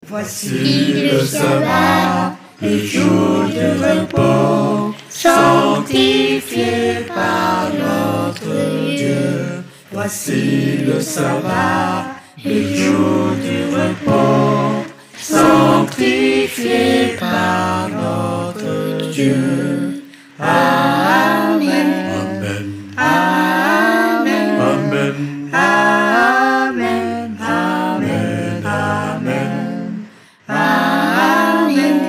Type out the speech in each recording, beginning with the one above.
Voici le sabbat, le jour de repos, sanctifié par notre Dieu. Voici le sabbat, le jour du repos, sanctifié par notre Dieu. Amen. Amen. Amen. Amen. Amen. Amen. Amen. Amen.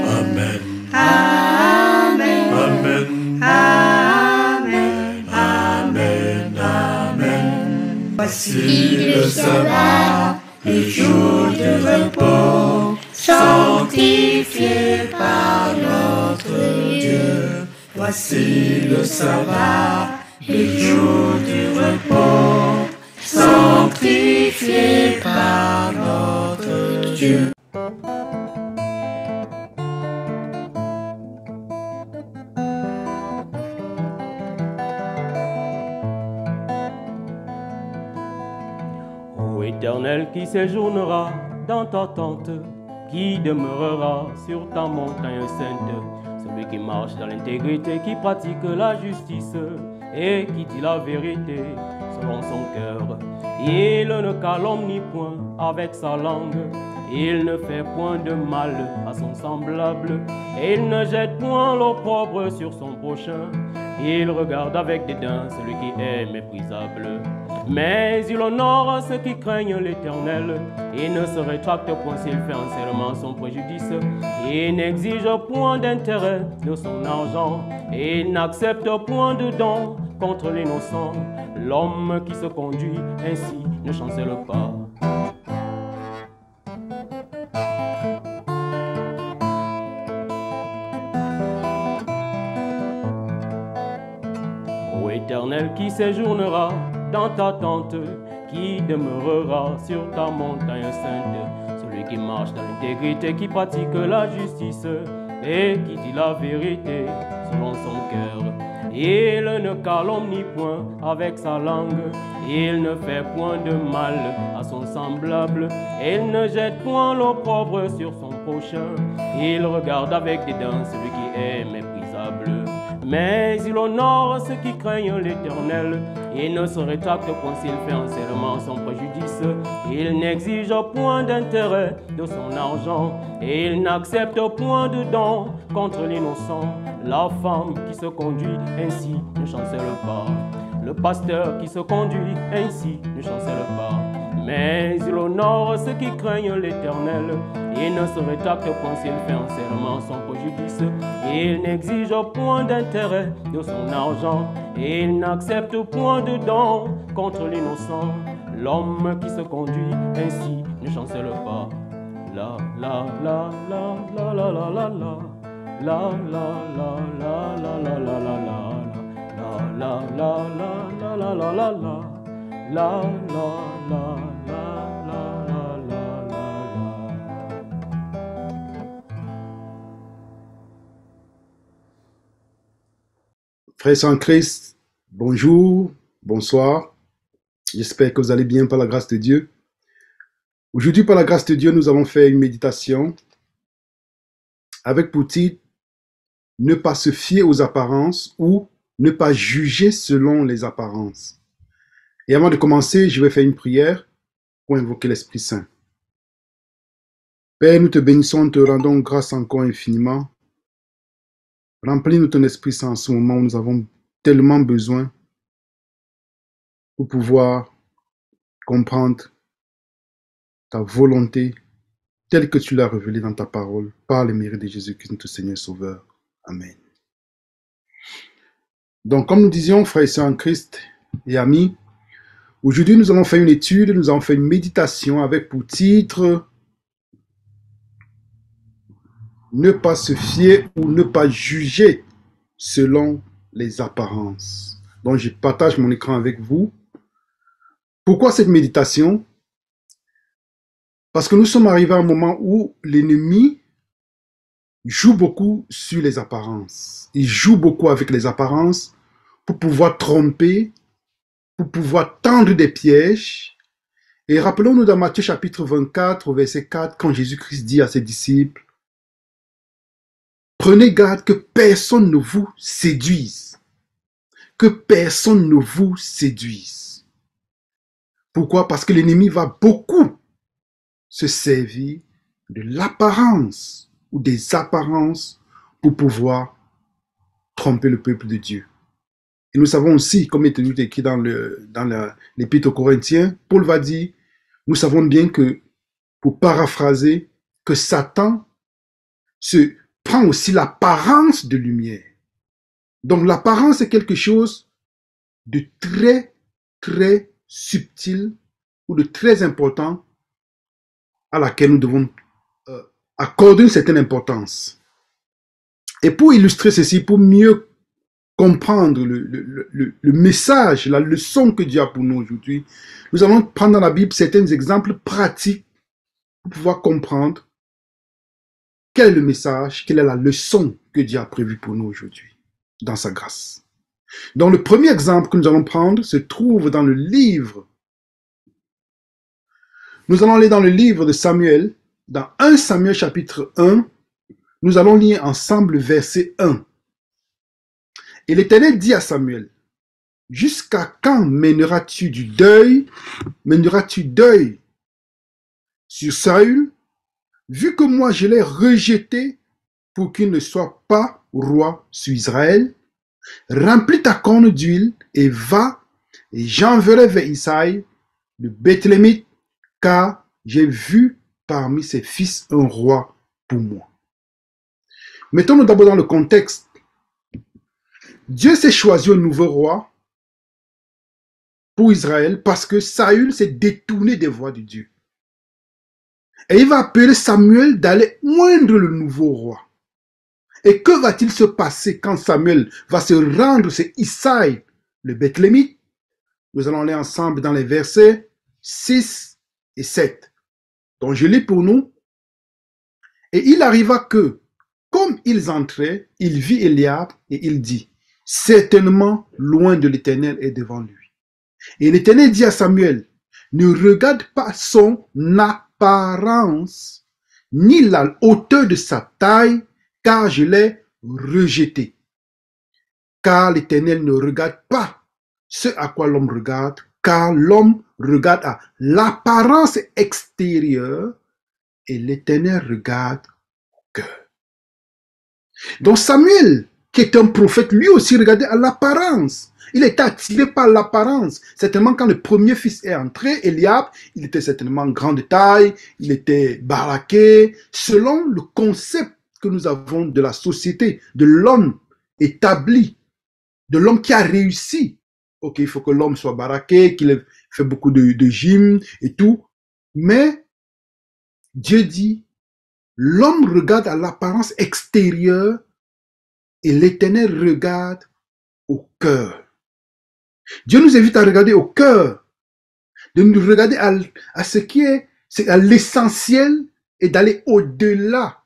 Amen. Amen. Amen. Amen. Amen. Voici le sabbat, le jour de repos, sanctifié par notre Dieu. Voici le sabbat, le jour du repos, sanctifié par notre Dieu. Ô Éternel qui séjournera dans ta tente, qui demeurera sur ta montagne sainte, celui qui marche dans l'intégrité, qui pratique la justice et qui dit la vérité selon son cœur. Il ne calomnie point avec sa langue, il ne fait point de mal à son semblable, et il ne jette point l'opprobre sur son prochain. Il regarde avec dédain celui qui est méprisable. Mais il honore ceux qui craignent l'Éternel. Il ne se rétracte point s'il fait un serment son préjudice. Il n'exige point d'intérêt de son argent. Il n'accepte point de don contre l'innocent. L'homme qui se conduit ainsi ne chancelle pas. Ô Éternel qui séjournera dans ta tente, qui demeurera sur ta montagne sainte, celui qui marche dans l'intégrité, qui pratique la justice et qui dit la vérité selon son cœur. Il ne calomnie point avec sa langue, il ne fait point de mal à son semblable, il ne jette point l'opprobre sur son prochain, il regarde avec dédain celui qui est méprisable. Mais il honore ceux qui craignent l'Éternel. Il ne se rétracte point s'il fait un serment sans préjudice. Il n'exige point d'intérêt de son argent. Et il n'accepte point de don contre l'innocent. La femme qui se conduit ainsi ne chancelle pas. Le pasteur qui se conduit ainsi ne chancelle pas. Mais il honore ceux qui craignent l'Éternel. Il ne se rétracte point s'il fait un serment sans préjudice. Il n'exige point d'intérêt de son argent. Et il n'accepte point de don contre l'innocent. L'homme qui se conduit ainsi ne chancelle pas. La la la la la la la la la. La la la la la la la la la. La la la la la la la la la. La la la. Frères en Christ, bonjour, bonsoir. J'espère que vous allez bien par la grâce de Dieu. Aujourd'hui, par la grâce de Dieu, nous allons faire une méditation avec pour titre « Ne pas se fier aux apparences » ou « Ne pas juger selon les apparences ». Et avant de commencer, je vais faire une prière pour invoquer l'Esprit Saint. Père, nous te bénissons, te rendons grâce encore infiniment. Remplis-nous ton Esprit Saint en ce moment où nous avons tellement besoin pour pouvoir comprendre ta volonté telle que tu l'as révélée dans ta parole par le mérite de Jésus-Christ, notre Seigneur Sauveur. Amen. Donc, comme nous disions, frères et sœurs en Christ et amis, aujourd'hui nous allons faire une étude, nous allons faire une méditation avec pour titre « Ne pas se fier ou ne pas juger selon les apparences ». Donc, je partage mon écran avec vous. Pourquoi cette méditation? Parce que nous sommes arrivés à un moment où l'ennemi joue beaucoup sur les apparences. Il joue beaucoup avec les apparences pour pouvoir tromper, pour pouvoir tendre des pièges Et rappelons-nous dans Matthieu chapitre 24, au verset 4, quand Jésus-Christ dit à ses disciples, « Prenez garde que personne ne vous séduise. Que personne ne vous séduise. » Pourquoi? Parce que l'ennemi va beaucoup se servir de l'apparence ou des apparences pour pouvoir tromper le peuple de Dieu. Et nous savons aussi, comme il est écrit dans l'Épître aux Corinthiens, Paul va dire, nous savons bien que, pour paraphraser, que Satan se prend aussi l'apparence de lumière. Donc l'apparence est quelque chose de très, très subtil ou de très important à laquelle nous devons accorder une certaine importance. Et pour illustrer ceci, pour mieux comprendre le message, la leçon que Dieu a pour nous aujourd'hui, nous allons prendre dans la Bible certains exemples pratiques pour pouvoir comprendre quel est le message, quelle est la leçon que Dieu a prévue pour nous aujourd'hui, dans sa grâce. Donc le premier exemple que nous allons prendre se trouve dans le livre. Nous allons aller dans le livre de Samuel, dans 1 Samuel chapitre 1, nous allons lire ensemble verset 1. Et l'Éternel dit à Samuel, « Jusqu'à quand mèneras-tu deuil sur Saül, vu que moi je l'ai rejeté pour qu'il ne soit pas roi sur Israël? Remplis ta corne d'huile et va, et j'enverrai vers Isaïe, de Bethlémite, car j'ai vu parmi ses fils un roi pour moi. » Mettons-nous d'abord dans le contexte. Dieu s'est choisi un nouveau roi pour Israël parce que Saül s'est détourné des voies de Dieu. Et il va appeler Samuel d'aller oindre le nouveau roi. Et que va-t-il se passer quand Samuel va se rendre chez Isaïe, le Bethlémite? Nous allons aller ensemble dans les versets 6 et 7. Donc je lis pour nous. Et il arriva que, comme ils entraient, il vit Eliab et il dit, « Certainement, loin de l'Éternel est devant lui. » Et l'Éternel dit à Samuel, « Ne regarde pas son apparence, ni la hauteur de sa taille, car je l'ai rejeté. Car l'Éternel ne regarde pas ce à quoi l'homme regarde, car l'homme regarde à l'apparence extérieure et l'Éternel regarde au cœur. » Donc Samuel, qui est un prophète, lui aussi regardait à l'apparence. Il était attiré par l'apparence. Certainement, quand le premier fils est entré, Eliab, il était certainement grand de taille, il était baraqué, selon le concept que nous avons de la société, de l'homme établi, de l'homme qui a réussi. Ok, il faut que l'homme soit baraqué, qu'il ait fait beaucoup de gym et tout. Mais Dieu dit, l'homme regarde à l'apparence extérieure et l'Éternel regarde au cœur. Dieu nous invite à regarder au cœur, de nous regarder à ce qui est, c'est à l'essentiel et d'aller au-delà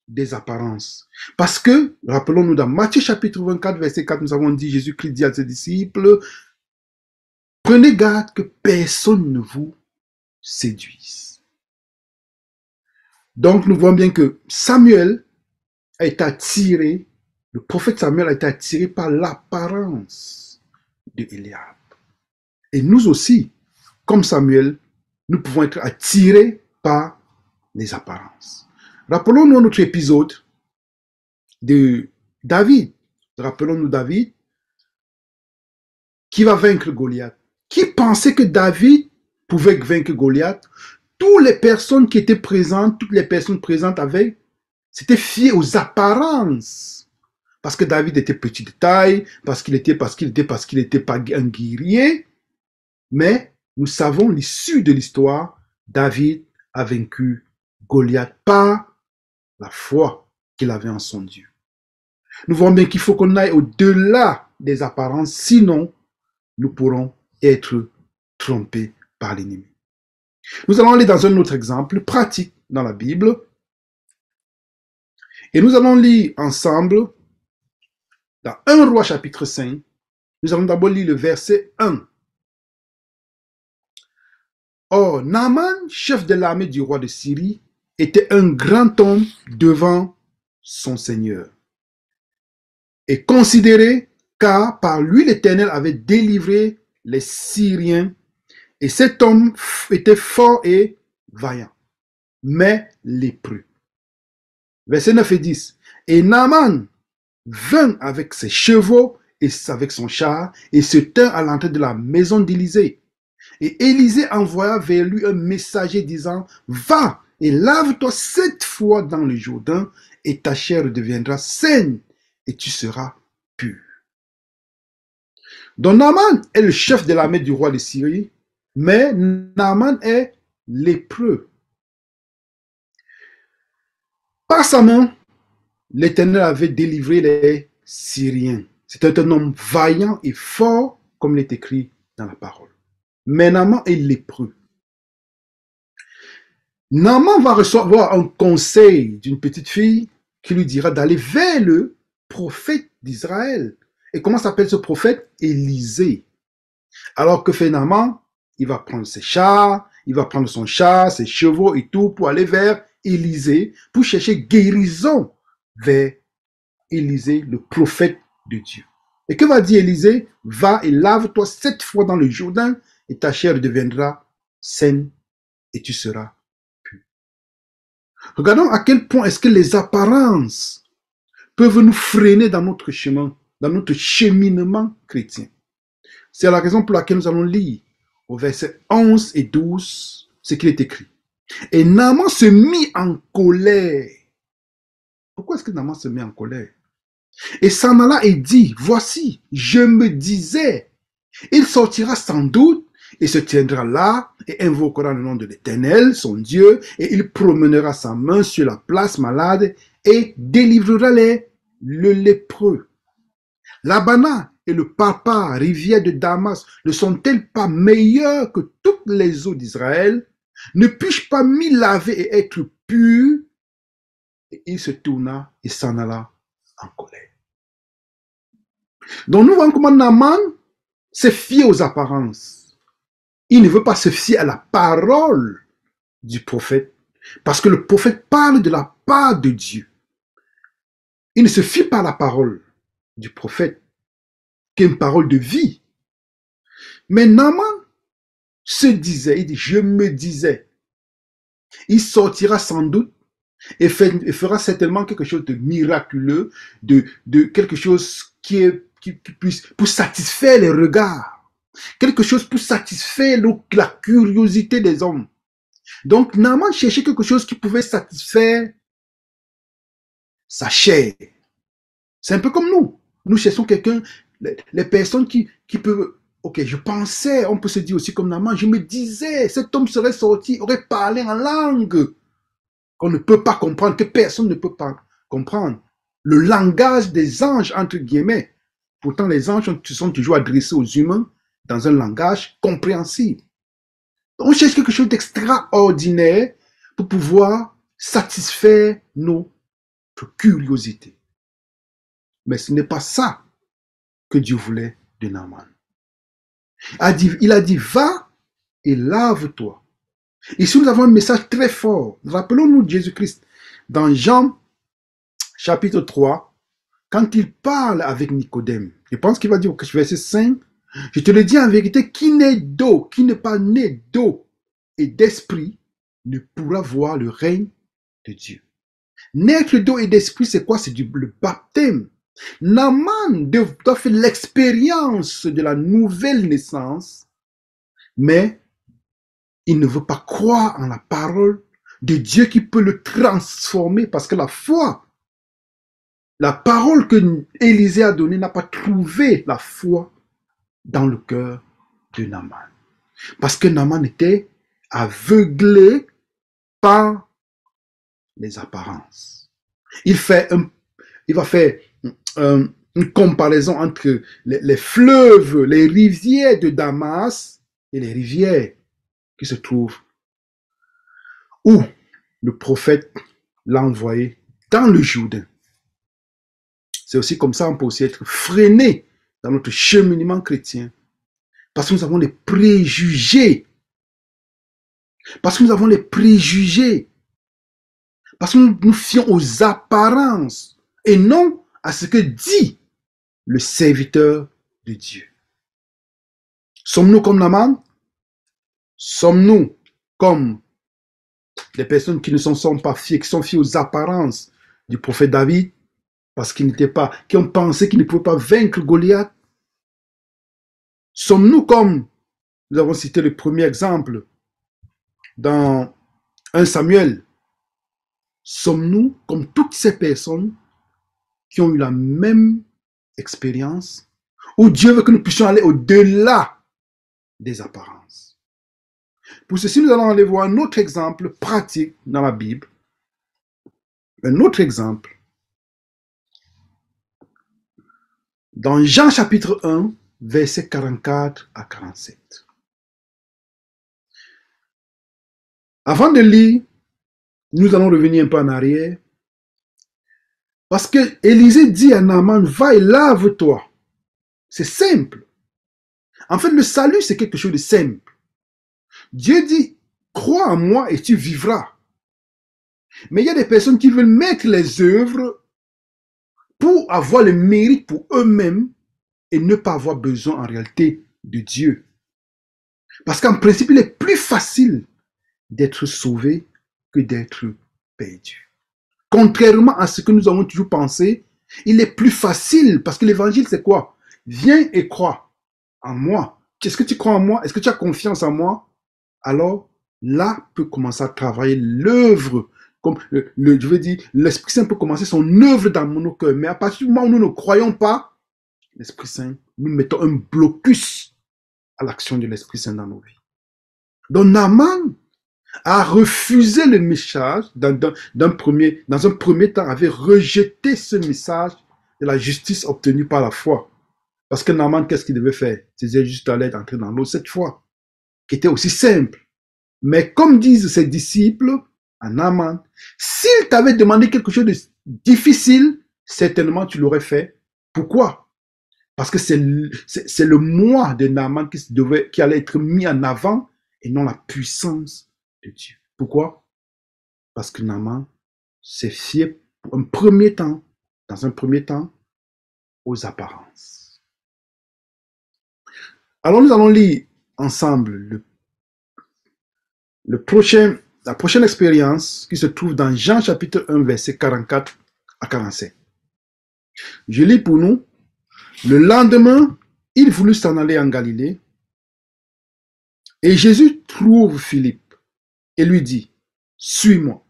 des apparences. Parce que, rappelons-nous dans Matthieu chapitre 24, verset 4, nous avons dit, Jésus-Christ dit à ses disciples, « Prenez garde que personne ne vous séduise. » Donc, nous voyons bien que Samuel a été attiré, le prophète Samuel a été attiré par l'apparence de Eliab. Et nous aussi, comme Samuel, nous pouvons être attirés par les apparences. Rappelons-nous notre épisode de David. Rappelons-nous David qui va vaincre Goliath. Qui pensait que David pouvait vaincre Goliath? Toutes les personnes qui étaient présentes, toutes les personnes présentes s'étaient fiées aux apparences. Parce que David était petit de taille, parce qu'il était pas un guerrier. Mais nous savons l'issue de l'histoire. David a vaincu Goliath par la foi qu'il avait en son Dieu. Nous voyons bien qu'il faut qu'on aille au-delà des apparences, sinon nous pourrons être trompés par l'ennemi. Nous allons aller dans un autre exemple pratique dans la Bible. Et nous allons lire ensemble dans 1 Roi chapitre 5, nous allons d'abord lire le verset 1. Or, Naaman, chef de l'armée du roi de Syrie, était un grand homme devant son Seigneur. Et considéré, car par lui l'Éternel avait délivré les Syriens, et cet homme était fort et vaillant, mais lépreux. Versets 9 et 10. Et Naaman vint avec ses chevaux et avec son char, et se tint à l'entrée de la maison d'Élisée. Et Élisée envoya vers lui un messager disant, va et lave-toi 7 fois dans le Jourdain, et ta chair deviendra saine, et tu seras pur. Donc Naaman est le chef de l'armée du roi de Syrie, mais Naaman est lépreux. Par sa main, l'Éternel avait délivré les Syriens. C'était un homme vaillant et fort, comme il est écrit dans la parole. Mais Naaman est lépreux. Naaman va recevoir un conseil d'une petite fille qui lui dira d'aller vers le prophète d'Israël. Et comment s'appelle ce prophète? Élisée. Alors que fait Naaman? Il va prendre ses chars, il va prendre son char, ses chevaux et tout pour aller vers Élisée, pour chercher guérison vers Élisée, le prophète de Dieu. Et que va dire Élisée? Va et lave-toi 7 fois dans le Jourdain, et ta chair deviendra saine, et tu seras pur. Regardons à quel point est-ce que les apparences peuvent nous freiner dans notre chemin, dans notre cheminement chrétien. C'est la raison pour laquelle nous allons lire au verset 11 et 12 ce qu'il est écrit. Et Naaman se mit en colère. Pourquoi est-ce que Naaman se met en colère? Et s'en alla et dit, voici, je me disais, il sortira sans doute et se tiendra là et invoquera le nom de l'Éternel, son Dieu, et il promènera sa main sur la place malade et délivrera le lépreux. L'Abana et le Papa, rivière de Damas, ne sont-elles pas meilleures que toutes les eaux d'Israël? Ne puis-je pas m'y laver et être pur? Et il se tourna et s'en alla en colère. Donc nous voyons comment Naaman se fie aux apparences. Il ne veut pas se fier à la parole du prophète, parce que le prophète parle de la part de Dieu. Il ne se fie pas à la parole du prophète, qui est une parole de vie. Mais Naaman se disait, il dit, je me disais, il sortira sans doute et fera certainement quelque chose de miraculeux, de quelque chose qui puisse, pour satisfaire les regards, quelque chose pour satisfaire la curiosité des hommes. Donc Naaman cherchait quelque chose qui pouvait satisfaire sa chair. C'est un peu comme nous. Nous cherchons quelqu'un, les personnes qui peuvent... Ok, je pensais, on peut se dire aussi comme Naaman, je me disais, cet homme serait sorti, aurait parlé en langue qu'on ne peut pas comprendre, que personne ne peut pas comprendre. Le langage des anges, entre guillemets. Pourtant, les anges sont toujours adressés aux humains dans un langage compréhensible. On cherche quelque chose d'extraordinaire pour pouvoir satisfaire notre curiosité. Mais ce n'est pas ça que Dieu voulait de Naaman. Il a dit, va et lave-toi. Ici, nous avons un message très fort. Rappelons-nous de Jésus-Christ. Dans Jean, chapitre 3, quand il parle avec Nicodème, je pense qu'il va dire au verset 5, je te le dis en vérité, qui n'est d'eau, qui n'est pas né d'eau et d'esprit, ne pourra voir le règne de Dieu. Naître d'eau et d'esprit, c'est quoi? C'est le baptême. Naaman doit faire l'expérience de la nouvelle naissance, mais il ne veut pas croire en la parole de Dieu qui peut le transformer, parce que la foi, la parole que Élisée a donnée n'a pas trouvé la foi dans le cœur de Naaman. Parce que Naaman était aveuglé par les apparences. Il va faire une comparaison entre les fleuves, les rivières de Damas et les rivières qui se trouvent où le prophète l'a envoyé dans le Jourdain. C'est aussi comme ça qu'on peut aussi être freiné dans notre cheminement chrétien, parce que nous avons des préjugés Parce que nous avons les préjugés. Parce que nous nous fions aux apparences et non à ce que dit le serviteur de Dieu. Sommes-nous comme Naaman? Sommes-nous comme les personnes qui ne sont pas fiées, qui sont fiées aux apparences du prophète David, parce qu'ils n'étaient pas, qui ont pensé qu'ils ne pouvaient pas vaincre Goliath? Sommes-nous comme, nous avons cité le premier exemple dans 1 Samuel, sommes-nous comme toutes ces personnes qui ont eu la même expérience, où Dieu veut que nous puissions aller au-delà des apparences? Pour ceci, nous allons aller voir un autre exemple pratique dans la Bible. Un autre exemple. Dans Jean chapitre 1, versets 44 à 47. Avant de lire, nous allons revenir un peu en arrière. Parce que Élisée dit à Naaman, va et lave-toi. C'est simple. En fait, le salut, c'est quelque chose de simple. Dieu dit, crois en moi et tu vivras. Mais il y a des personnes qui veulent mettre les œuvres pour avoir le mérite pour eux-mêmes et ne pas avoir besoin en réalité de Dieu. Parce qu'en principe, il est plus facile d'être sauvé que d'être perdu. Contrairement à ce que nous avons toujours pensé, il est plus facile parce que l'évangile, c'est quoi? Viens et crois en moi. Est-ce que tu crois en moi? Est-ce que tu as confiance en moi? Alors, là peut commencer à travailler l'œuvre. Comme je veux dire, l'Esprit Saint peut commencer son œuvre dans nos cœurs. Mais à partir du moment où nous ne croyons pas, l'Esprit Saint, nous mettons un blocus à l'action de l'Esprit Saint dans nos vies. Donc, Naaman a refusé le message, dans un premier temps, avait rejeté ce message de la justice obtenue par la foi. Parce que Naaman, qu'est-ce qu'il devait faire? C'était juste aller entrer dans l'eau cette fois, qui était aussi simple. Mais comme disent ses disciples, à Naaman, s'il t'avait demandé quelque chose de difficile, certainement tu l'aurais fait. Pourquoi? Parce que c'est le moi de Naaman qui allait être mis en avant et non la puissance de Dieu. Pourquoi? Parce que Naaman s'est fié dans un premier temps, aux apparences. Alors nous allons lire ensemble la prochaine expérience qui se trouve dans Jean chapitre 1, verset 44 à 47. Je lis pour nous. Le lendemain, il voulut s'en aller en Galilée. Et Jésus trouve Philippe et lui dit, suis-moi.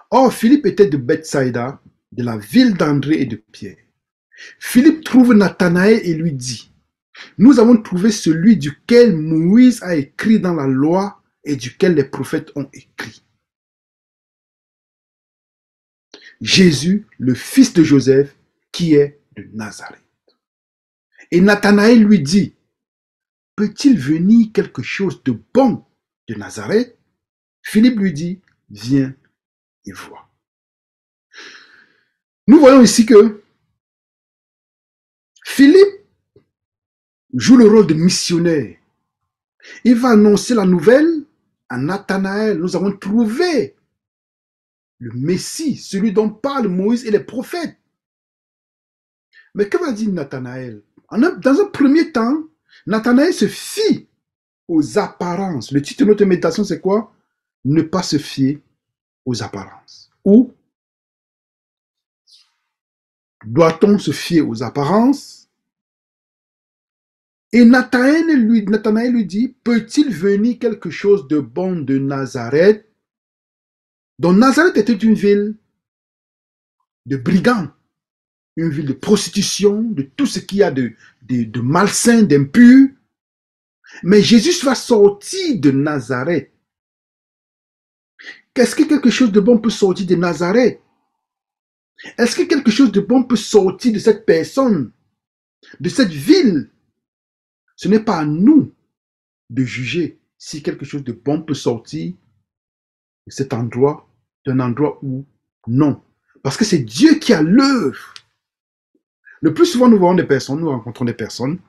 Or, Philippe était de Bethsaïda, de la ville d'André et de Pierre. Philippe trouve Nathanaël et lui dit, nous avons trouvé celui duquel Moïse a écrit dans la loi et duquel les prophètes ont écrit. Jésus, le fils de Joseph, qui est de Nazareth. Et Nathanaël lui dit, peut-il venir quelque chose de bon de Nazareth? Philippe lui dit, viens et vois. Nous voyons ici que Philippe joue le rôle de missionnaire. Il va annoncer la nouvelle à Nathanaël. Nous avons trouvé le Messie, celui dont parlent Moïse et les prophètes. Mais que va dire Nathanaël? Dans un premier temps, Nathanaël se fie aux apparences. Le titre de notre méditation, c'est quoi? Ne pas se fier aux apparences. Ou doit-on se fier aux apparences? Et Nathanaël lui dit, peut-il venir quelque chose de bon de Nazareth? Donc Nazareth était une ville de brigands, une ville de prostitution, de tout ce qu'il y a de malsain, d'impur. Mais Jésus va sortir de Nazareth. Qu'est-ce que quelque chose de bon peut sortir de Nazareth? Est-ce que quelque chose de bon peut sortir de cette personne, de cette ville? Ce n'est pas à nous de juger si quelque chose de bon peut sortir de cet endroit, d'un endroit où non. Parce que c'est Dieu qui a l'œuvre. Le plus souvent, nous rencontrons des personnes.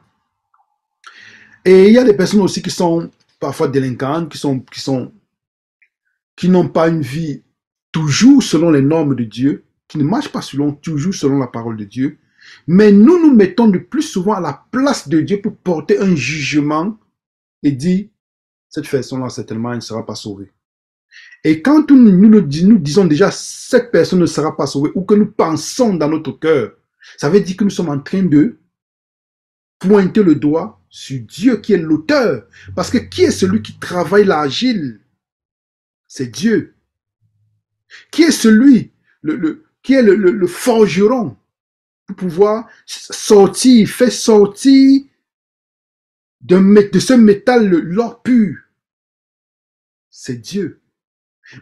Et il y a des personnes aussi qui sont parfois délinquantes, qui sont qui n'ont pas une vie toujours selon les normes de Dieu, qui ne marchent pas toujours selon la parole de Dieu, mais nous nous mettons le plus souvent à la place de Dieu pour porter un jugement et dire, cette personne-là, certainement, elle ne sera pas sauvée. Et quand nous disons déjà, cette personne ne sera pas sauvée, ou que nous pensons dans notre cœur, ça veut dire que nous sommes en train de pointer le doigt sur Dieu qui est l'auteur. Parce que qui est celui qui travaille l'argile? C'est Dieu. Qui est celui qui est le forgeron pour pouvoir faire sortir de ce métal l'or pur? C'est Dieu.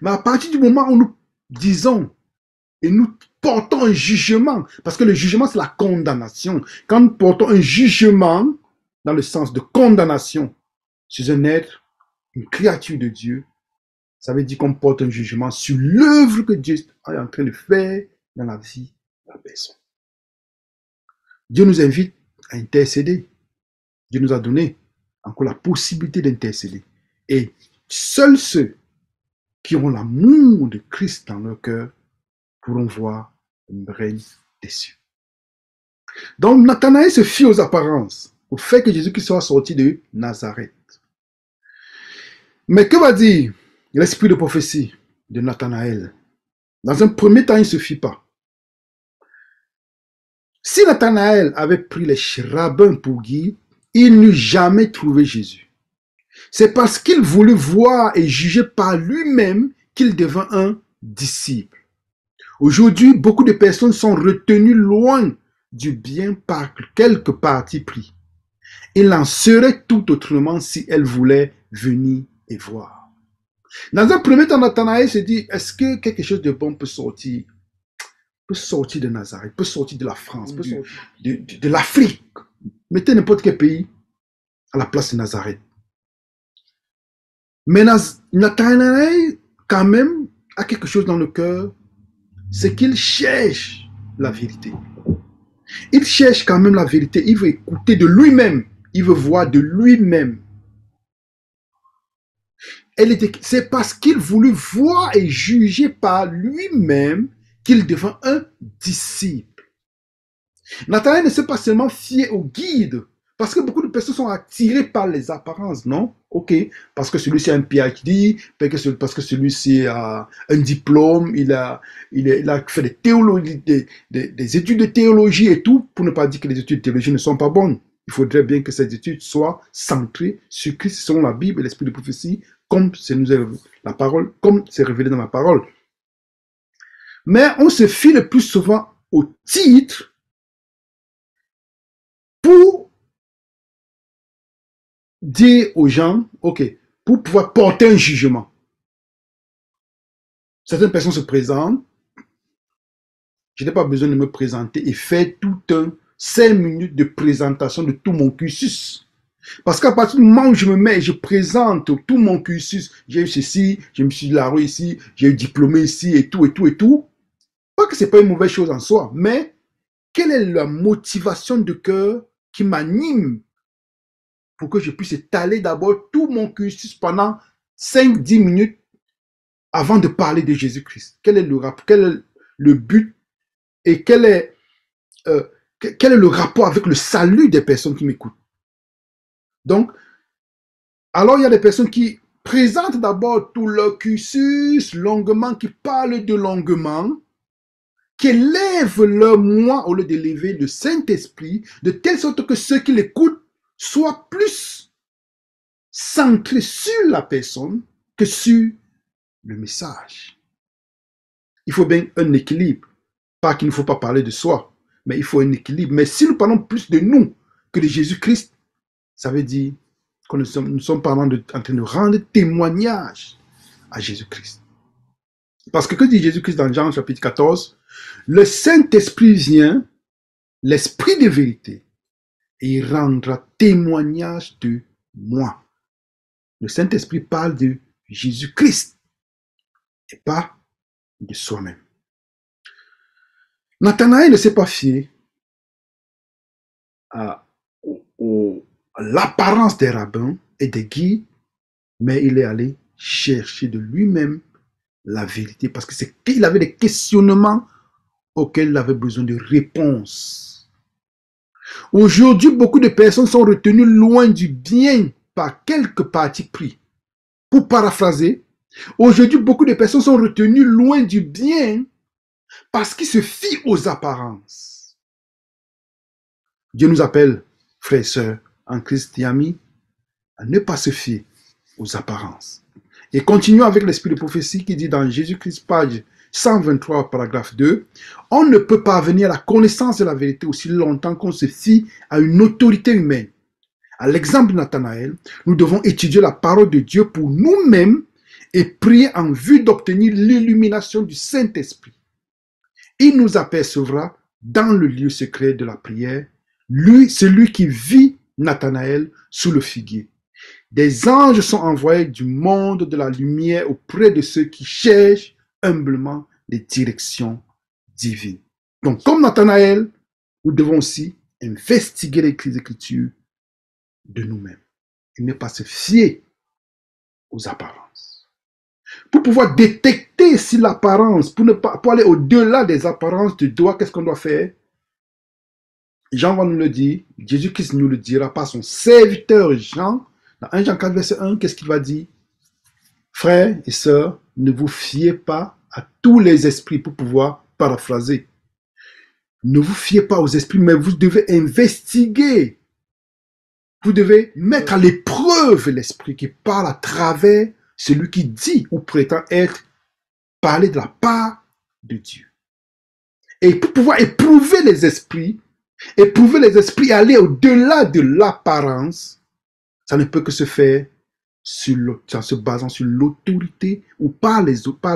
Mais à partir du moment où nous disons et nous portons un jugement, parce que le jugement c'est la condamnation, quand nous portons un jugement dans le sens de condamnation sur un être, une créature de Dieu, ça veut dire qu'on porte un jugement sur l'œuvre que Dieu est en train de faire dans la vie de la personne. Dieu nous invite à intercéder. Dieu nous a donné encore la possibilité d'intercéder. Et seuls ceux qui ont l'amour de Christ dans leur cœur pourront voir le règne des cieux. Donc Nathanaël se fie aux apparences, au fait que Jésus-Christ soit sorti de Nazareth. Mais que va dire l'esprit de prophétie de Nathanaël? Dans un premier temps, il ne se fie pas. Si Nathanaël avait pris les rabbins pour guide, il n'eût jamais trouvé Jésus. C'est parce qu'il voulait voir et juger par lui-même qu'il devint un disciple. Aujourd'hui, beaucoup de personnes sont retenues loin du bien par quelques partis pris. Il en serait tout autrement si elles voulaient venir et voir. Dans un premier temps, Nathanaël se dit, est-ce que quelque chose de bon peut sortir? Peut sortir de Nazareth, peut sortir de la France, peut sortir de l'Afrique. Mettez n'importe quel pays à la place de Nazareth. Mais Nathanaël, quand même, a quelque chose dans le cœur, c'est qu'il cherche la vérité. Il cherche quand même la vérité, il veut écouter de lui-même, il veut voir de lui-même. C'est parce qu'il voulut voir et juger par lui-même qu'il devint un disciple. Nathanaël ne s'est pas seulement fié au guide, parce que beaucoup de personnes sont attirées par les apparences, non? Ok, parce que celui-ci a un PhD, parce que celui-ci a un diplôme, il a fait des études de théologie et tout, pour ne pas dire que les études de théologie ne sont pas bonnes. Il faudrait bien que ces études soient centrées sur Christ selon la Bible et l'esprit de prophétie, comme c'est révélé dans la parole. Mais on se fie le plus souvent au titre pour dire aux gens, ok, pour pouvoir porter un jugement. Certaines personnes se présentent, je n'ai pas besoin de me présenter et faire tout un 5 minutes de présentation de tout mon cursus. Parce qu'à partir du moment où je me mets et je présente tout mon cursus, j'ai eu ceci, je me suis larroué ici, j'ai eu diplômé ici et tout, pas que ce n'est pas une mauvaise chose en soi, mais quelle est la motivation de cœur qui m'anime pour que je puisse étaler d'abord tout mon cursus pendant 5-10 minutes avant de parler de Jésus-Christ? Quel est le but et quel est le rapport avec le salut des personnes qui m'écoutent? Donc, alors il y a des personnes qui présentent d'abord tout leur cursus longuement, qui parlent de longuement, qui élèvent leur moi au lieu d'élever le Saint-Esprit, de telle sorte que ceux qui l'écoutent soient plus centrés sur la personne que sur le message. Il faut bien un équilibre. Pas qu'il ne faut pas parler de soi, mais il faut un équilibre. Mais si nous parlons plus de nous que de Jésus-Christ, ça veut dire que nous sommes en train de rendre témoignage à Jésus-Christ. Parce que dit Jésus-Christ dans Jean chapitre 14? Le Saint-Esprit vient, l'Esprit de vérité, et il rendra témoignage de moi. Le Saint-Esprit parle de Jésus-Christ et pas de soi-même. Nathanaël ne s'est pas fié à l'apparence des rabbins et des guides, mais il est allé chercher de lui-même la vérité, parce que c'est qu'il avait des questionnements auxquels il avait besoin de réponses. Aujourd'hui, beaucoup de personnes sont retenues loin du bien par quelques partis pris. Pour paraphraser, aujourd'hui, beaucoup de personnes sont retenues loin du bien parce qu'ils se fient aux apparences. Dieu nous appelle, frères et sœurs, en Christ et amis, à ne pas se fier aux apparences. Et continuons avec l'esprit de prophétie qui dit dans Jésus-Christ, page 123, paragraphe 2, « On ne peut pas venir à la connaissance de la vérité aussi longtemps qu'on se fie à une autorité humaine. À l'exemple de Nathanaël, nous devons étudier la parole de Dieu pour nous-mêmes et prier en vue d'obtenir l'illumination du Saint-Esprit. Il nous apercevra dans le lieu secret de la prière, celui qui vit Nathanaël sous le figuier. Des anges sont envoyés du monde de la lumière auprès de ceux qui cherchent humblement les directions divines. » Donc, comme Nathanaël, nous devons aussi investiguer les Écritures de nous-mêmes et ne pas se fier aux apparences. Pour pouvoir détecter si l'apparence, pour aller au-delà des apparences de doigt, qu'est-ce qu'on doit faire? Jean va nous le dire, Jésus-Christ nous le dira par son serviteur Jean. Dans 1 Jean 4, verset 1, qu'est-ce qu'il va dire? Frères et sœurs, ne vous fiez pas à tous les esprits, pour pouvoir paraphraser. Ne vous fiez pas aux esprits, mais vous devez investiguer. Vous devez mettre à l'épreuve l'esprit qui parle à travers celui qui dit ou prétend être parler de la part de Dieu. Et pour pouvoir éprouver les esprits aller au-delà de l'apparence, ça ne peut que se faire en se basant sur l'autorité ou par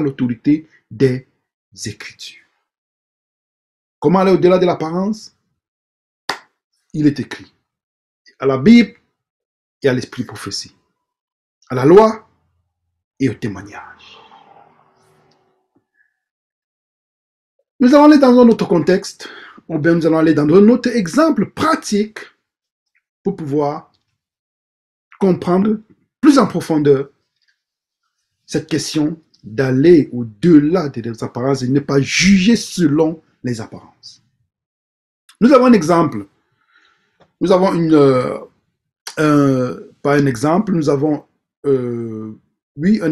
l'autorité des Écritures. Comment aller au-delà de l'apparence? Il est écrit à la Bible et à l'esprit de prophétie, à la loi et au témoignage. Nous allons aller dans un autre contexte, ou bien nous allons aller dans un autre exemple pratique pour pouvoir comprendre plus en profondeur cette question d'aller au-delà des apparences et ne pas juger selon les apparences. Nous avons un exemple. Nous avons un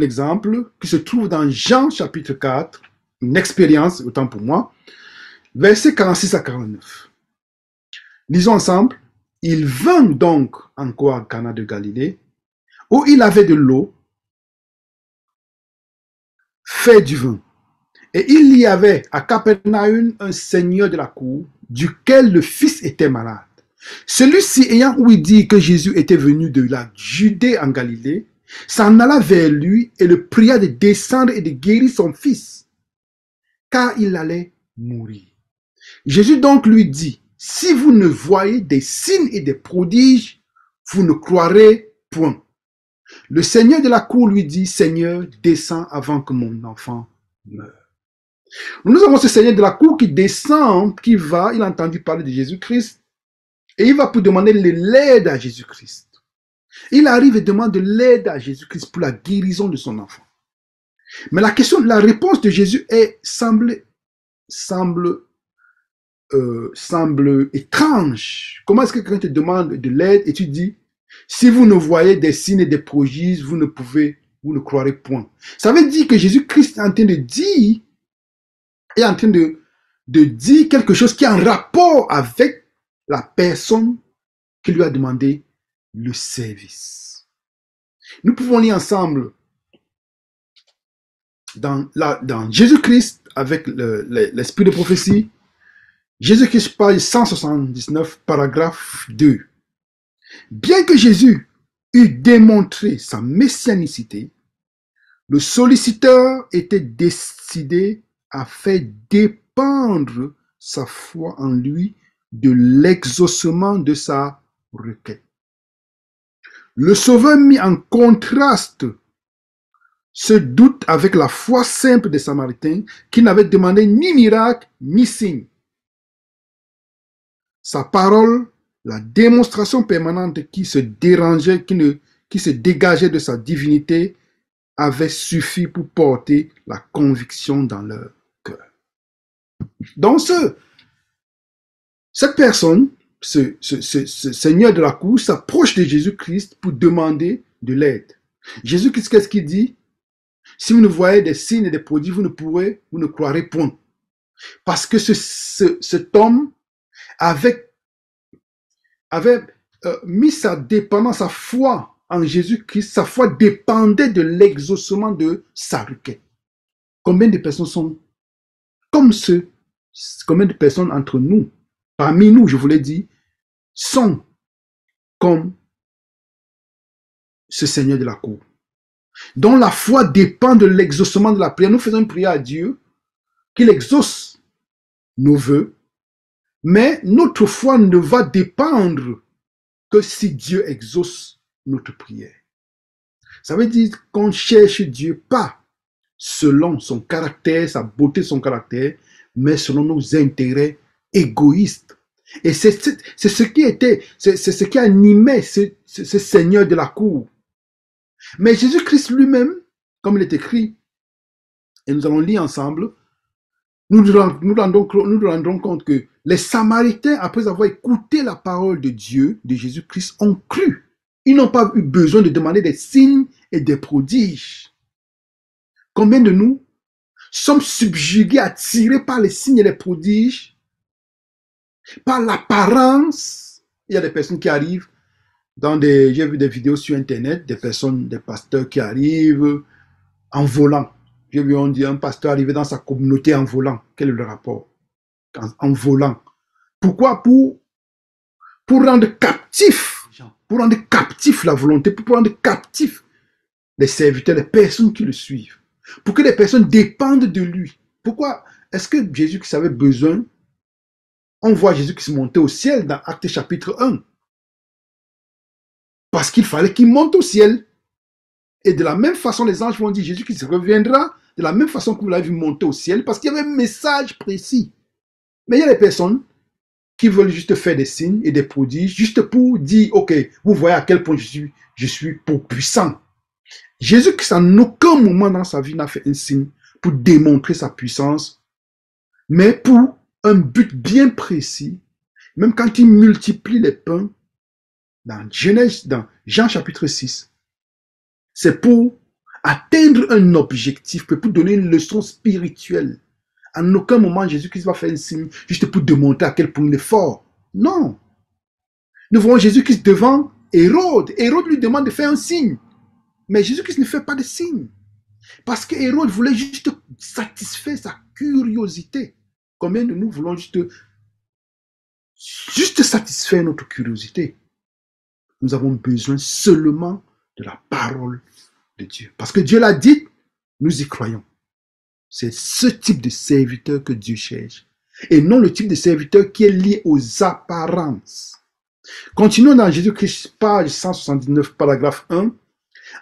exemple qui se trouve dans Jean chapitre 4, une expérience, autant pour moi, versets 46 à 49. Lisons ensemble. Il vint donc encore à Cana de Galilée, où il avait de l'eau, fait du vin. Et il y avait à Capernaum un seigneur de la cour, duquel le fils était malade. Celui-ci, ayant ouï dire que Jésus était venu de la Judée en Galilée, s'en alla vers lui et le pria de descendre et de guérir son fils, car il allait mourir. Jésus donc lui dit, « Si vous ne voyez des signes et des prodiges, vous ne croirez point. » Le seigneur de la cour lui dit, « Seigneur, descends avant que mon enfant meure. » Nous avons ce seigneur de la cour qui descend, il a entendu parler de Jésus-Christ, et il va pour demander de l'aide à Jésus-Christ. Il arrive et demande de l'aide à Jésus-Christ pour la guérison de son enfant. Mais la réponse de Jésus semble étrange. Comment est-ce que quelqu'un te demande de l'aide et tu dis, si vous ne voyez des signes et des prodiges, vous ne croirez point. Ça veut dire que Jésus-Christ est en train de dire, dire quelque chose qui est en rapport avec la personne qui lui a demandé le service. Nous pouvons lire ensemble dans Jésus-Christ avec l'esprit de prophétie, Jésus-Christ, page 179, paragraphe 2. Bien que Jésus eût démontré sa messianicité, le solliciteur était décidé à faire dépendre sa foi en lui de l'exaucement de sa requête. Le Sauveur mit en contraste ce doute avec la foi simple des Samaritains qui n'avaient demandé ni miracle ni signe. Sa parole, la démonstration permanente qui se dégageait de sa divinité, avait suffi pour porter la conviction dans leur cœur. Donc cette personne, ce Seigneur de la cour, s'approche de Jésus-Christ pour demander de l'aide. Jésus-Christ, qu'est-ce qu'il dit? Si vous ne voyez des signes et des prodiges, vous ne croirez point. Parce que cet homme avait mis sa dépendance, sa foi en Jésus-Christ, sa foi dépendait de l'exaucement de sa requête. Combien de personnes sont comme combien de personnes entre nous, parmi nous, je vous l'ai dit, sont comme ce Seigneur de la cour, dont la foi dépend de l'exaucement de la prière. Nous faisons une prière à Dieu, qu'il exauce nos vœux, mais notre foi ne va dépendre que si Dieu exauce notre prière. Ça veut dire qu'on cherche Dieu pas selon son caractère, sa beauté, son caractère, mais selon nos intérêts égoïstes. Et c'est ce qui animait ce Seigneur de la cour. Mais Jésus-Christ lui-même, comme il est écrit, et nous allons lire ensemble, nous nous rendons compte que les Samaritains, après avoir écouté la parole de Dieu, de Jésus-Christ, ont cru. Ils n'ont pas eu besoin de demander des signes et des prodiges. Combien de nous sommes subjugués, attirés par les signes et les prodiges, par l'apparence? Il y a des personnes qui arrivent j'ai vu des vidéos sur Internet, des pasteurs qui arrivent en volant. J'ai vu, on dit, un pasteur arriver dans sa communauté en volant. Quel est le rapport? En volant. Pourquoi? Pour rendre captif la volonté, pour rendre captif les serviteurs, les personnes qui le suivent. Pour que les personnes dépendent de lui. Pourquoi? Est-ce que Jésus-Christ avait besoin? On voit Jésus-Christ monter au ciel dans Actes chapitre 1. Parce qu'il fallait qu'il monte au ciel. Et de la même façon, les anges vont dire, Jésus-Christ reviendra de la même façon que vous l'avez vu monter au ciel, parce qu'il y avait un message précis. Mais il y a des personnes qui veulent juste faire des signes et des prodiges, juste pour dire, ok, vous voyez à quel point je suis puissant. Jésus-Christ, en aucun moment dans sa vie, n'a fait un signe pour démontrer sa puissance, mais pour un but bien précis. Même quand il multiplie les pains, dans Jean chapitre 6, c'est pour atteindre un objectif, pour donner une leçon spirituelle. En aucun moment, Jésus-Christ va faire un signe juste pour démontrer à quel point il est fort. Non. Nous voyons Jésus-Christ devant Hérode. Hérode lui demande de faire un signe. Mais Jésus-Christ ne fait pas de signe. Parce que Hérode voulait juste satisfaire sa curiosité. Combien de nous voulons juste satisfaire notre curiosité? Nous avons besoin seulement de la parole de Dieu. Parce que Dieu l'a dit, nous y croyons. C'est ce type de serviteur que Dieu cherche. Et non le type de serviteur qui est lié aux apparences. Continuons dans Jésus-Christ, page 179, paragraphe 1.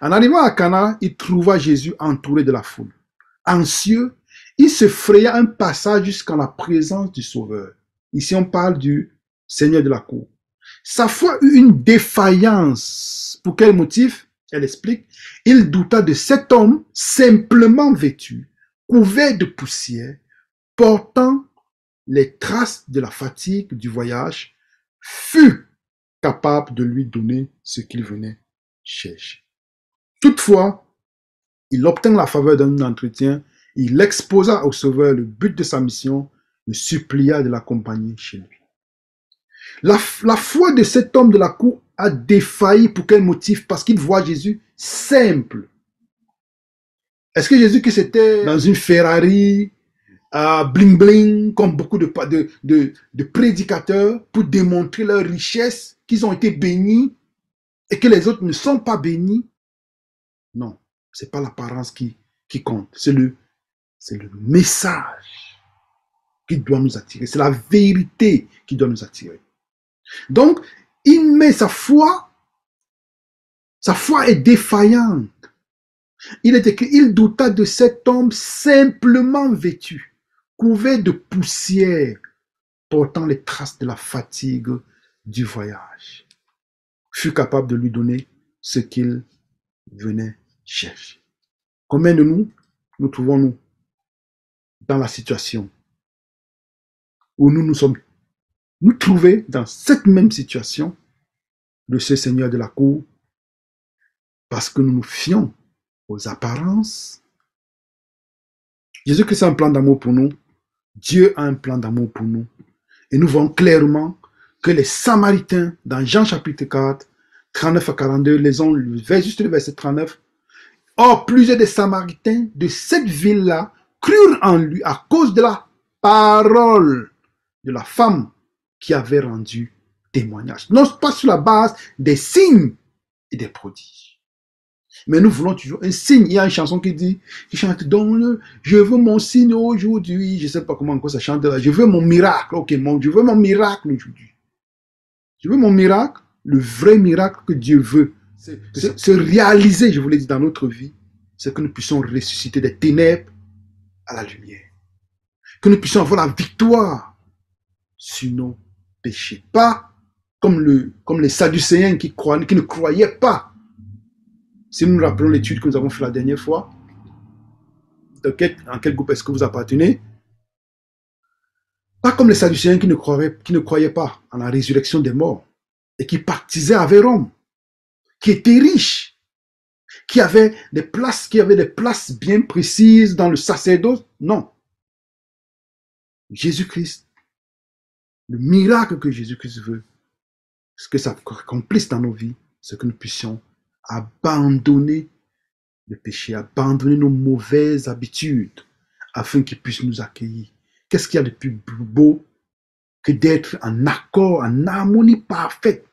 En arrivant à Cana, il trouva Jésus entouré de la foule. Anxieux, il se fraya un passage jusqu'en la présence du Sauveur. Ici, on parle du Seigneur de la cour. Sa foi eut une défaillance. Pour quel motif? Elle explique. Il douta de cet homme simplement vêtu, couvert de poussière, portant les traces de la fatigue du voyage, fut capable de lui donner ce qu'il venait chercher. Toutefois, il obtint la faveur d'un entretien, il exposa au Sauveur le but de sa mission, le supplia de l'accompagner chez lui. La foi de cet homme de la cour a défailli. Pour quel motif? Parce qu'il voit Jésus simple. Est-ce que Jésus qui était dans une Ferrari, bling bling, comme beaucoup de prédicateurs, pour démontrer leur richesse, qu'ils ont été bénis et que les autres ne sont pas bénis? Non, c'est pas l'apparence qui compte. C'est le message qui doit nous attirer. C'est la vérité qui doit nous attirer. Donc, il met sa foi est défaillante. Il est écrit, il douta de cet homme simplement vêtu, couvert de poussière, portant les traces de la fatigue du voyage. Fut capable de lui donner ce qu'il venait chercher. Combien de nous trouvons-nous dans la situation où nous sommes trouvés dans cette même situation de ce Seigneur de la cour parce que nous nous fions aux apparences. Jésus-Christ a un plan d'amour pour nous. Dieu a un plan d'amour pour nous. Et nous voyons clairement que les Samaritains, dans Jean chapitre 4, 39 à 42, juste le verset 39, or plusieurs des Samaritains de cette ville-là crurent en lui à cause de la parole de la femme qui avait rendu témoignage. Non pas sur la base des signes et des prodiges. Mais nous voulons toujours un signe. Il y a une chanson qui chante, donc, je veux mon signe aujourd'hui. Je ne sais pas comment ça chante là. Je veux mon miracle. Ok, je veux mon miracle aujourd'hui. Je veux mon miracle, le vrai miracle que Dieu veut. Se réaliser, je vous l'ai dit, dans notre vie. C'est que nous puissions ressusciter des ténèbres à la lumière. Que nous puissions avoir la victoire sur nos péchés. Pas comme les Sadducéens qui ne croyaient pas. Si nous nous rappelons l'étude que nous avons fait la dernière fois, en quel groupe est-ce que vous appartenez? Pas comme les Sadducéens qui ne croyaient pas en la résurrection des morts et qui partisaient avec Rome, qui étaient riches, qui avaient des places bien précises dans le sacerdoce. Non. Jésus-Christ, le miracle que Jésus-Christ veut, ce que ça accomplisse dans nos vies, c'est que nous puissions abandonner le péché, abandonner nos mauvaises habitudes, afin qu'il puisse nous accueillir. Qu'est-ce qu'il y a de plus beau que d'être en accord, en harmonie parfaite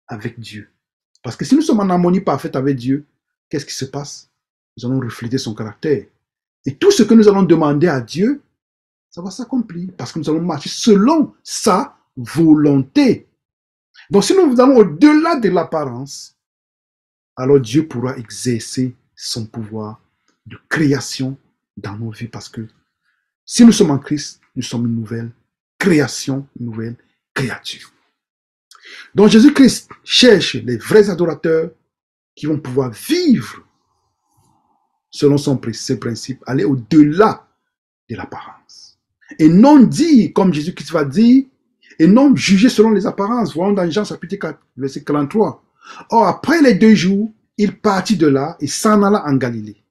avec Dieu? Parce que si nous sommes en harmonie parfaite avec Dieu, qu'est-ce qui se passe? Nous allons refléter son caractère. Et tout ce que nous allons demander à Dieu, ça va s'accomplir, parce que nous allons marcher selon sa volonté. Donc si nous allons au-delà de l'apparence, alors Dieu pourra exercer son pouvoir de création dans nos vies, parce que si nous sommes en Christ, nous sommes une nouvelle création, une nouvelle créature. Donc Jésus-Christ cherche les vrais adorateurs qui vont pouvoir vivre selon ses principes, aller au-delà de l'apparence. Et non dire, comme Jésus-Christ va dire, et non juger selon les apparences. Voyons dans Jean chapitre 4, verset 43. Or, après les 2 jours, il partit de là et s'en alla en Galilée.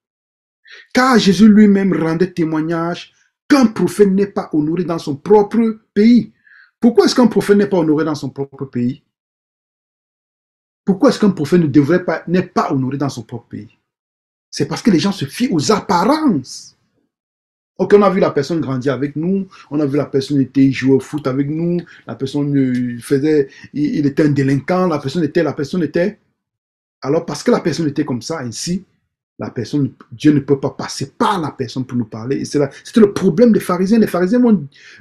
Car Jésus lui-même rendait témoignage qu'un prophète n'est pas honoré dans son propre pays. Pourquoi est-ce qu'un prophète n'est pas honoré dans son propre pays? Pourquoi est-ce qu'un prophète n'est pas honoré dans son propre pays? C'est parce que les gens se fient aux apparences. Ok, on a vu la personne grandir avec nous, on a vu la personne jouer au foot avec nous, la personne il était un délinquant, la personne était. Alors parce que la personne était comme ça, ainsi, Dieu ne peut pas passer par la personne pour nous parler. Et c'était le problème des pharisiens. Les pharisiens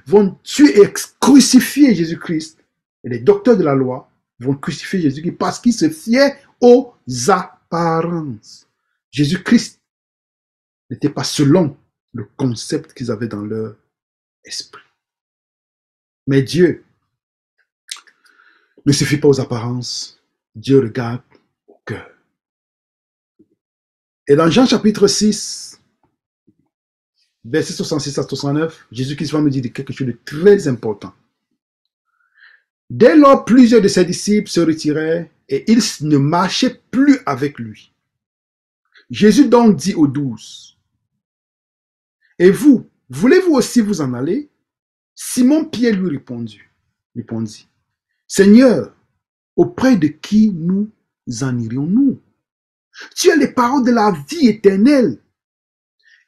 vont tuer et crucifier Jésus-Christ. Et les docteurs de la loi vont crucifier Jésus-Christ parce qu'ils se fiaient aux apparences. Jésus-Christ n'était pas selon le concept qu'ils avaient dans leur esprit. Mais Dieu ne se fie pas aux apparences. Dieu regarde au cœur. Et dans Jean chapitre 6, verset 66 à 69, Jésus-Christ va nous dire quelque chose de très important. Dès lors, plusieurs de ses disciples se retirèrent et ils ne marchaient plus avec lui. Jésus donc dit aux 12, « Et vous, voulez-vous aussi vous en aller? » Simon-Pierre lui répondit, « Seigneur, auprès de qui nous en irions-nous? Tu as les paroles de la vie éternelle.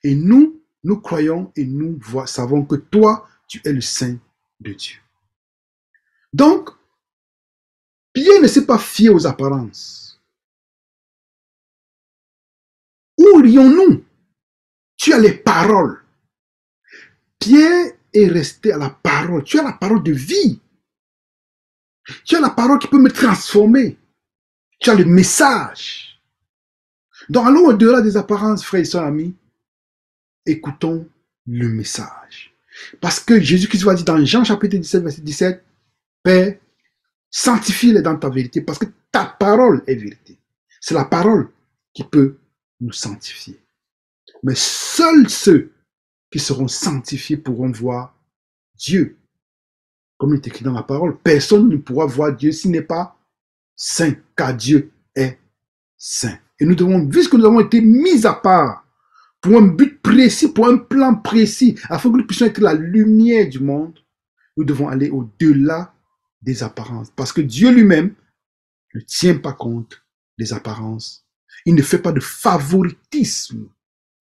Et nous croyons et nous savons que toi, tu es le Saint de Dieu. » Donc, Pierre ne s'est pas fié aux apparences. Où irions-nous? Tu as les paroles. Pierre est resté à la parole. Tu as la parole de vie. Tu as la parole qui peut me transformer. Tu as le message. Donc, allons au-delà des apparences, frères et sœurs, amis. Écoutons le message. Parce que Jésus-Christ va dire dans Jean chapitre 17, verset 17, Père, sanctifie-les dans ta vérité, parce que ta parole est vérité. C'est la parole qui peut nous sanctifier. Mais seuls ceux qui seront sanctifiés pourront voir Dieu. Comme il est écrit dans la parole, personne ne pourra voir Dieu s'il n'est pas saint, car Dieu est saint. Et nous devons, puisque nous avons été mis à part pour un but précis, pour un plan précis, afin que nous puissions être la lumière du monde, nous devons aller au-delà des apparences. Parce que Dieu lui-même ne tient pas compte des apparences. Il ne fait pas de favoritisme.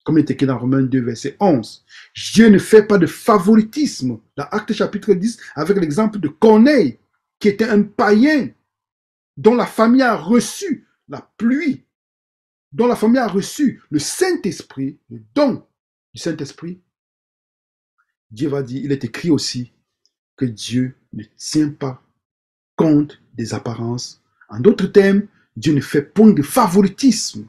Comme il est écrit dans Romains 2, verset 11. Dieu ne fait pas de favoritisme. Dans Actes chapitre 10, avec l'exemple de Corneille, qui était un païen, dont la famille a reçu la pluie, dont la famille a reçu le Saint-Esprit, le don du Saint-Esprit. Dieu va dire, il est écrit aussi que Dieu ne tient pas compte des apparences. En d'autres termes, Dieu ne fait point de favoritisme.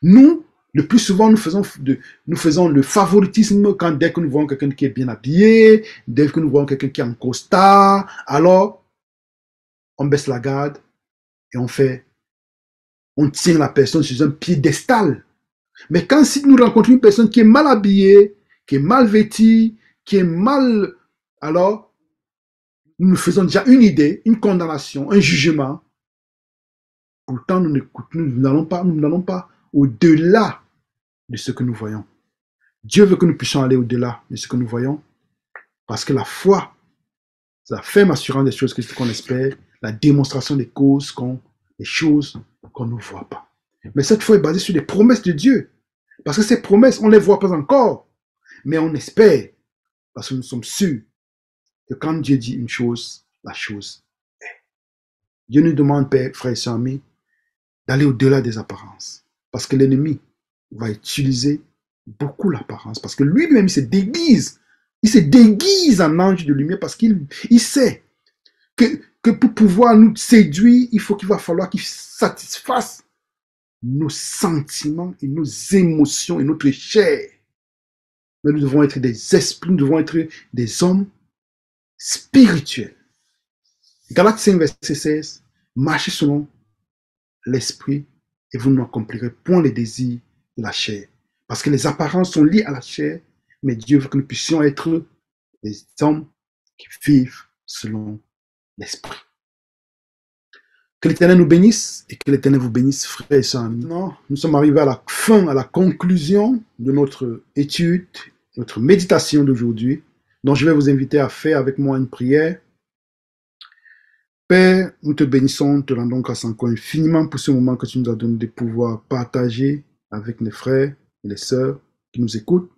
Nous, le plus souvent, nous faisons le favoritisme dès que nous voyons quelqu'un qui est bien habillé, dès que nous voyons quelqu'un qui est en costard, alors on baisse la garde et on tient la personne sur un piédestal. Mais si nous rencontrons une personne qui est mal habillée, qui est mal vêtue, qui est mal, alors nous nous faisons déjà une idée, une condamnation, un jugement. Pourtant, nous n'allons pas au-delà de ce que nous voyons. Dieu veut que nous puissions aller au-delà de ce que nous voyons, parce que la foi, c'est la ferme assurance des choses qu'on espère, la démonstration des causes, des choses qu'on ne voit pas. Mais cette foi est basée sur les promesses de Dieu, parce que ces promesses, on ne les voit pas encore, mais on espère, parce que nous sommes sûrs que quand Dieu dit une chose, la chose est. Dieu nous demande, Père, frères et sœurs amis, d'aller au-delà des apparences, parce que l'ennemi va utiliser beaucoup l'apparence, parce que lui-même il se déguise en ange de lumière, parce qu'il sait que pour pouvoir nous séduire, qu'il va falloir qu'il satisfasse nos sentiments et nos émotions et notre chair. Mais nous devons être des esprits, nous devons être des hommes spirituels. Galates 5, verset 16, marchez selon l'esprit et vous n'accomplirez point les désirs de la chair. Parce que les apparences sont liées à la chair, mais Dieu veut que nous puissions être des hommes qui vivent selon l'esprit. Que l'Éternel nous bénisse et que l'Éternel vous bénisse, frères et sœurs. Nous sommes arrivés à la fin, à la conclusion de notre étude, notre méditation d'aujourd'hui, dont je vais vous inviter à faire avec moi une prière. Père, nous te bénissons, nous te rendons grâce encore infiniment pour ce moment que tu nous as donné de pouvoir partager avec les frères et les sœurs qui nous écoutent.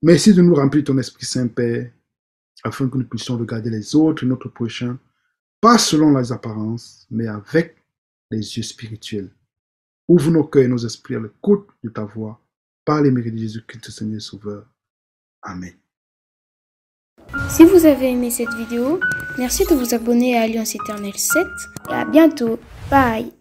Merci de nous remplir ton Esprit Saint, Père, afin que nous puissions regarder les autres et notre prochain, pas selon les apparences, mais avec les yeux spirituels. Ouvre nos cœurs et nos esprits à l'écoute de ta voix, par les mérites de Jésus-Christ, Seigneur Sauveur. Amen. Si vous avez aimé cette vidéo, merci de vous abonner à Alliance Éternelle 7 et à bientôt. Bye.